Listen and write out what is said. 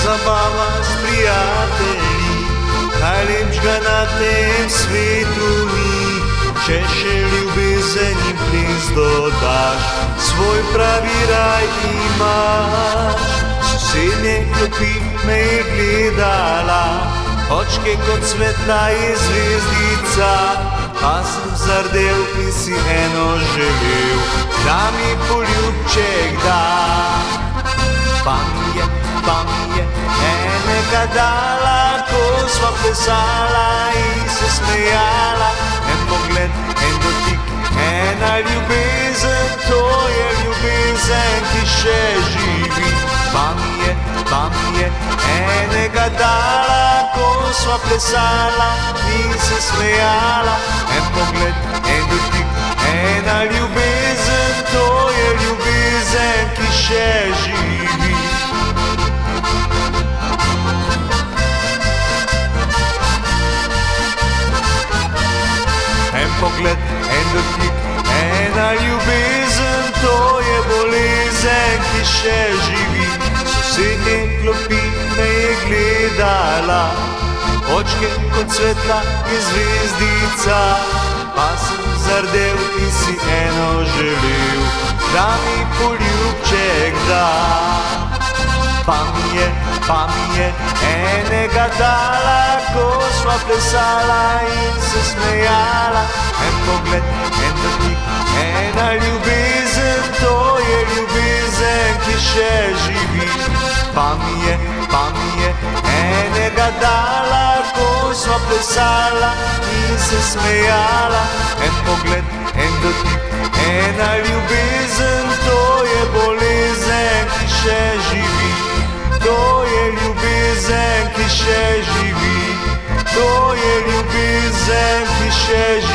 Zabava s prijatelji, kaj lepšega na tem svetu ni. Če še ljubezen in ples dodaš, svoj pravi raj imaš. Sosednje klopi me je gledala, očke kot svetla je zvezdica. Pa sem zardel in si eno želel, da mi poljubček da. Pa mi je enega dala, ko sva plesala in se smejala. En pogled, en dotik, ena ljubezen, to je ljubezen, ki še živi. Pa mi je enega dala, ko sva plesala in se smejala. En pogled, en dotik, ena ljubezen, to je ljubezen, ki še živi. En pogled, en dotik, ena ljubezen, to je bolezen, ki še živi. Sosednje klopi me je gledala, očke kot svetla je zvezdica. Pa sem zardel in si eno želel, da mi poljubček da. Pa mi je enega dala, ko sva plesala in se smejala. En pogled, en dotik, ena ljubezen, to je ljubezen, ki še živi. Pa mi je enega dala, ko sva plesala in se smejala. En pogled, en dotik, ena ljubezen, to je bolezen, ki še živi. To je ljubezen, ki še živi. To je ljubezen, ki še živi.